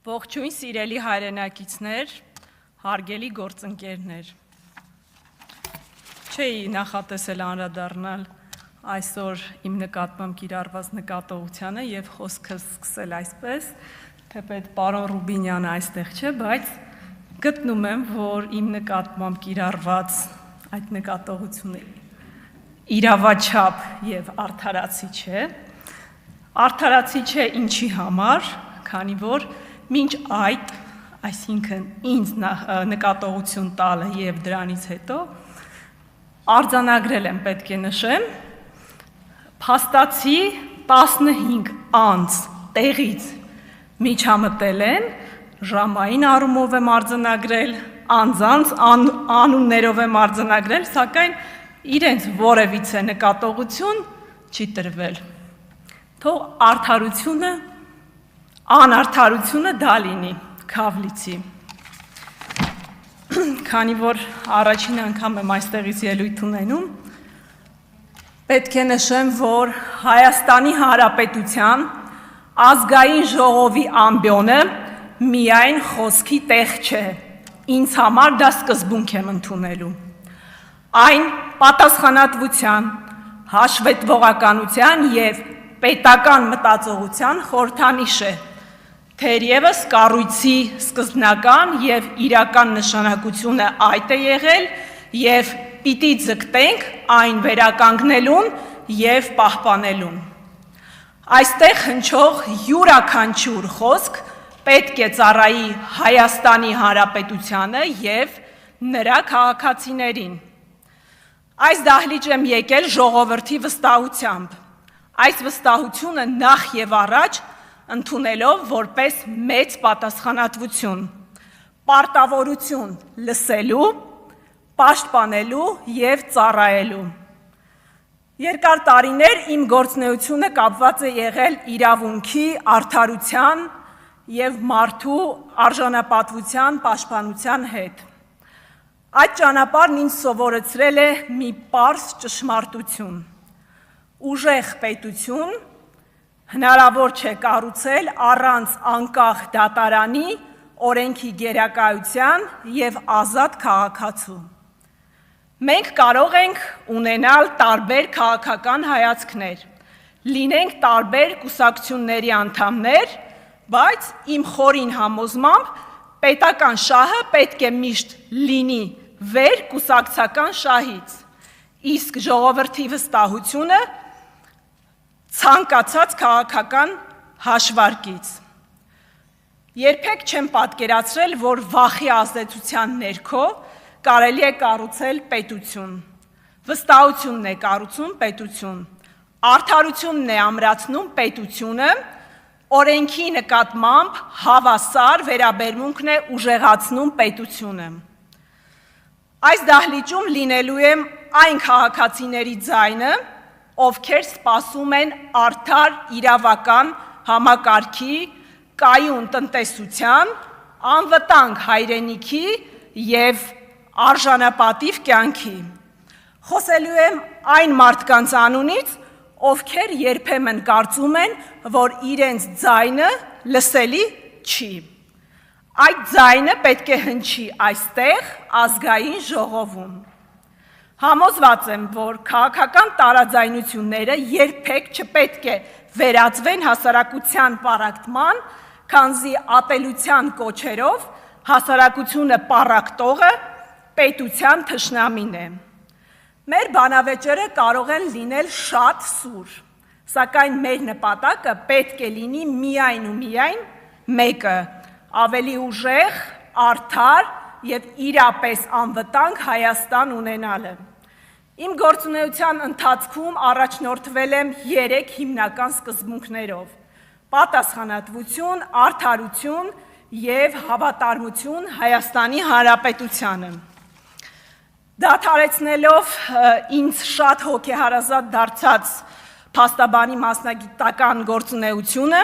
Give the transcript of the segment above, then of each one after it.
Ողջույն սիրելի հայրենակիցներ, հարգելի գործընկերներ։ Չէի նախատեսել անդրադառնալ այսօր իմ նկատմամբ կիրառված նկատողությանը եւ խոսքը սկսել այսպես, թեպետ պարոն Ռուբինյանը այստեղ չէ, բայց գտնում եմ, որ իմ նկատմամբ կիրառված այդ նկատողությունը իրավաչափ եւ արդարացի չէ։ Արդարացի չէ ինչի համար, քանի որ մինչ այդ, այսինքն ինձ նկատողություն տալը եւ դրանից հետո արձանագրել եմ, պետք է նշեմ, փաստացի 15 անց տեղից միջամտել են, ժամային առումով եմ արձանագրել, անձանց անուններով եմ արձանագրել, սակայն իրենց որևիցե նկատողություն չի տրվել։ Թող արդարությունը, անարդարությունը դա լինի, քավլիցի։ Քանի որ առաջին անգամ եմ այստեղից ելույթ ունենում, պետք է նշեմ, որ Հայաստանի Հանրապետության ազգային ժողովի ամբիոնը միայն խոսքի տեղ չէ, ինձ համար դա սկզբունք եմ ընդունելու։ Այն պատասխանատվության, հաշվետվողականության և պետական մտածողության խորհրդանիշ է, թերևս կառույցի սկզբնական և իրական նշանակությունը այդ է եղել և պիտի ձգտենք այն վերականգնելուն և պահպանելուն։ Այստեղ հնչող յուրաքանչյուր խոսք պետք է ծառայի Հայաստանի Հանրապետությանը և նրա քաղաքացիներին։ Այս դահլիճ եմ եկել ժողովրդի վստահությամբ, այս վստահությունը նախ և առաջ ընդունելով որպես մեծ պատասխանատվություն, պարտավորություն լսելու, պաշտպանելու և ծառայելու։ Երկար տարիներ իմ գործունեությունը կապված է եղել իրավունքի, արդարության և մարդու արժանապատվության պաշտպանության հետ։ Այդ ճանապարհն ինձ սովորեցրել է մի պարզ ճշմարտություն. ուժեղ պետություն հնարավոր չէ կառուցել առանց անկախ դատարանի, օրենքի գերակայության և ազատ քաղաքացու։ Մենք կարող ենք ունենալ տարբեր քաղաքական հայացքներ, լինենք տարբեր կուսակցությունների անդամներ, բայց իմ խորին համոզմամբ պետական շահը պետք է միշտ լինի վեր կուսակցական շահից, իսկ ժողովրդի վստահությունը ցանկացած քաղաքական հաշվարկից։ Երբեք չեմ պատկերացրել, որ վախի ազդեցության ներքո կարելի է կառուցել պետություն, վստահությունն է կառուցում պետություն, արդարությունն է ամրացնում պետությունը, օրենքի նկատմամբ հավասար վերաբերմունքն է ուժեղացնում պետությունը։ Այս դահլիճում լինելու եմ այն քաղաքացիների ձայնը, ովքեր սպասում են արդար իրավական համակարգի, կայուն տնտեսության, անվտանգ հայրենիքի և արժանապատիվ կյանքի։ Խոսելու եմ այն մարդկանց անունից, ովքեր երբեմն կարծում են, որ իրենց ձայնը լսելի չի։ Այդ ձայնը պետք է հնչի այստեղ ազգային ժողովում։ Համոզված եմ, որ քաղաքական տարաձայնությունները երբեք չպետք է վերածվեն հասարակության պառակտման, քանզի ատելության կոչերով հասարակությունը պառակտողը պետության թշնամին է։ Մեր բանավեճերը կարող են լինել շատ սուր, սակայն մեր նպատակը պետք է լինի միայն ու միայն մեկը՝ ավելի ուժեղ, արդար և իրապես անվտանգ Հայաստան ունենալը։ Իմ գործունեության ընթացքում առաջնորդվել եմ 3 հիմնական սկզբունքներով՝ պատասխանատվություն, արդարություն և հավատարմություն Հայաստանի Հանրապետությանը։ Դադարեցնելով ինձ շատ հոգեհարազատ դարձած փաստաբանի մասնագիտական գործունեությունը,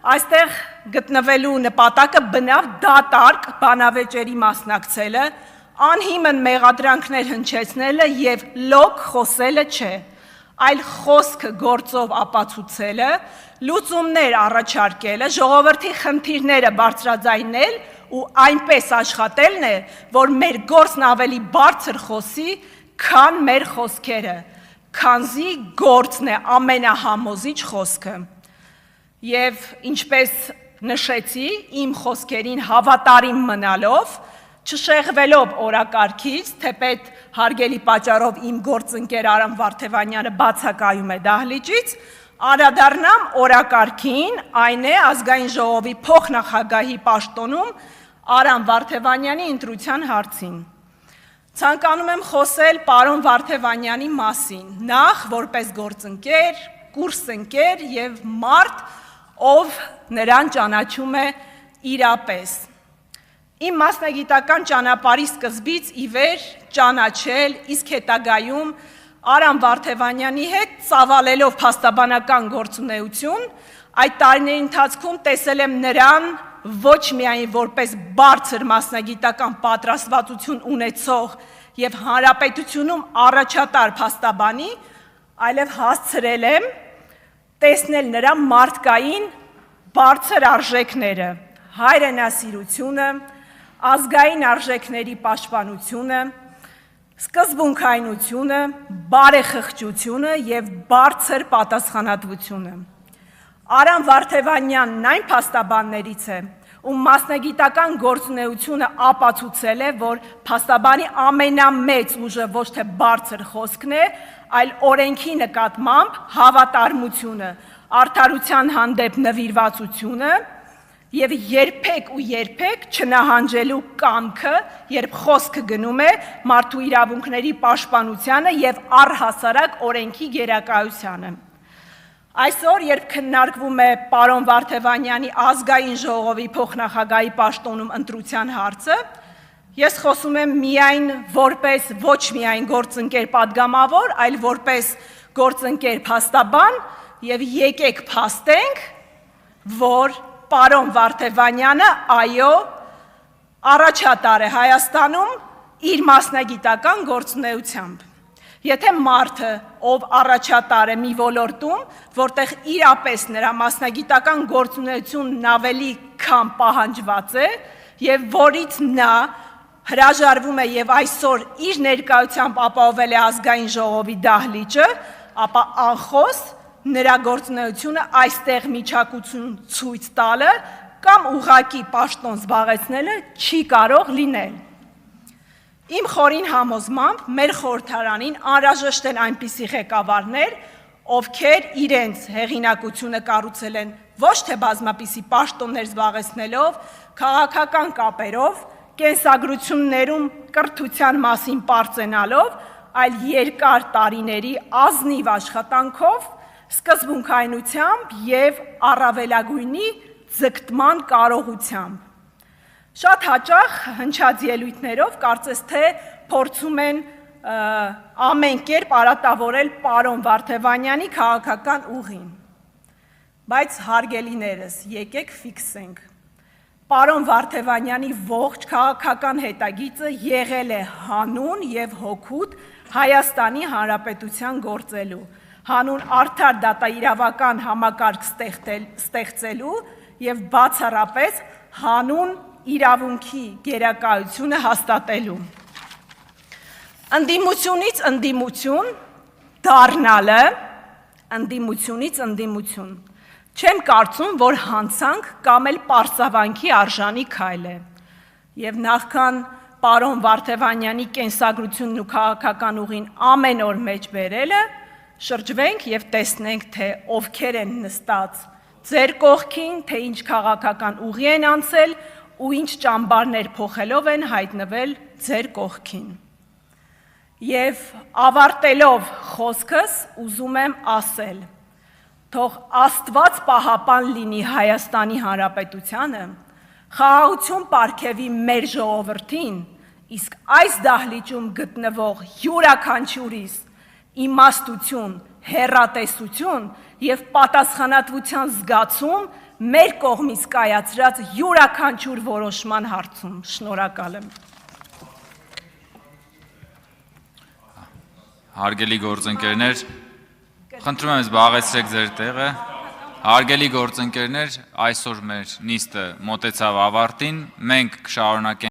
այստեղ գտնվելու նպատակը բնավ դատարկ բանավեճերի մասնակցելը, անհիմն մեղադրանքներ հնչեցնելը եւ լոկ խոսելը չէ, այլ խոսքը գործով ապացուցելը, լուծումներ առաջարկելը, ժողովրդի խնդիրները բարձրաձայնել ու այնպես աշխատելն է, որ մեր գործն ավելի բարձր խոսի, քան մեր խոսքերը, քանզի գործն է ամենահամոզիչ խոսքը։ Եվ ինչպես նշեցի, իմ խոսքերին հավատարիմ մնալով, չշեղվելով օրակարգից, թեպետ հարգելի պատճառով իմ գործընկեր Արամ Վարդևանյանը բացակայում է դահլիճից, անդրադառնամ օրակարգին, այն է ազգային ժողովի փոխնախագահի պաշտոնում Արամ Վարդևանյանի ընտրության հարցին։ Ցանկանում եմ խոսել պարոն Վարդևանյանի մասին, նախ որպես գործընկեր, կուրսընկեր եւ մարդ, ով նրան ճանաչում է իրապես։ Իմ մասնագիտական ճանապարհի սկզբից ի վեր ճանաչել, իսկ հետագայում Արամ Վարդևանյանի հետ ծավալելով փաստաբանական գործունեություն, այդ տարիների ընթացքում տեսել եմ նրան ոչ միայն որպես բարձր մասնագիտական պատրաստվածություն ունեցող եւ հանրապետությունում առաջատար փաստաբանի, այլև հասցրել եմ տեսնել նրա մարդկային բարձր արժեքները, հայրենասիրությունը, ազգային արժեքների պաշտպանությունը, սկզբունքայնությունը, բարեխղճությունը եւ բարձր պատասխանատվությունը։ Արամ Վարդևանյանն այն փաստաբաններից է, ում մասնագիտական գործունեությունը ապացուցել է, որ փաստաբանի ամենամեծ ուժը ոչ թե բարձր խոսքն է, այլ օրենքի նկատմամբ հավատարմությունը, արդարության հանդեպ նվիրվածությունը եւ երբեք չնահանջելու կամքը, երբ խոսքը գնում է մարդու իրավունքների պաշտպանությանը եւ առհասարակ օրենքի գերակայությանը։ Այսօր, երբ քննարկվում է պարոն Վարդևանյանի ազգային ժողովի փոխնախագահի պաշտոնում ընտրության հարցը, ես խոսում եմ միայն որպես ոչ միայն գործընկեր падգամավոր, այլ որպես գործընկեր փաստաբան եւ եկեք փաստենք, որ պարոն Վարդևանյանը այո առաջատար է Հայաստանում իր մասնագիտական գործունեությամբ։ Եթե մարդը, ով առաջատար է մի ոլորտում, որտեղ իրապես նրա մասնագիտական գործունեությունն ավելի քան պահանջված է եւ որից նա հրաժարվում է եւ այսօր իր ներկայությամբ ապահովել է ազգային ժողովի դահլիճը, ապա անխոս նրա գործունեությունը այստեղ միջակություն ցույց տալը կամ ուղղակի պաշտոն զբաղեցնելը չի կարող լինել։ Իմ խորին համոզմամբ մեր խորհրդարանին անհրաժեշտ են այնպիսի ղեկավարներ, ովքեր իրենց հեղինակությունը կառուցել են ոչ թե բազմապիսի պաշտոններ զբաղեցնելով, քաղաքական կապերով, կենսագրություններում կրթության մասին պարծենալով, այլ երկար տարիների ազնիվ աշխատանքով, սկզբունքայնությամբ եւ առավելագույնի ձգտման կարողությամբ։ Շատ հաճախ հնչած ելույթներով կարծես թե փորձում են ամեն կերպ արատավորել պարոն Վարդևանյանի քաղաքական ուղին։ Բայց հարգելիներս, եկեք ֆիքսենք։ Պարոն Վարդևանյանի ողջ քաղաքական հետագիծը եղել է հանուն եւ հօգուտ Հայաստանի Հանրապետության գործելու, հանուն արդար դատաիրավական համակարգ ստեղծելու եւ բացառապես հանուն իրավունքի գերակայությունը հաստատելու։ Ընդդիմությունից ընդդիմություն դառնալը, ընդդիմությունից ընդդիմություն, չեմ կարծում, որ հանցանք կամ էլ պարծավանքի արժանի քայլ է։ Եվ նախքան պարոն Վարդևանյանի կենսագրությունն ու քաղաքական ուղին ամեն օր մեջ բերելը, շրջվենք եւ տեսնենք, թե ովքեր են նստած ձեր կողքին, թե ինչ քաղաքական ուղի են անցել ու ինչ ճամբարներ փոխելով են հայտնվել ձեր կողքին։ Եվ ավարտելով խոսքս ուզում եմ ասել, թող Աստված պահապան լինի Հայաստանի Հանրապետությանը, խաղաղություն պարգևի մեր ժողովրդին, իսկ այս դահլիճում գտնվող յուրաքանչյուրիս իմաստություն, հեռատեսություն եւ պատասխանատվության զգացում մեր կողմից կայացրած յուրաքանչյուր որոշման հարցում։ Շնորհակալ եմ։ Հարգելի գործընկերներ, խնդրում եմ զբաղեցրեք ձեր տեղը։ Հարգելի գործընկերներ, այսօր մեր նիստը մոտեցավ ավարտին, մենք կշարունակենք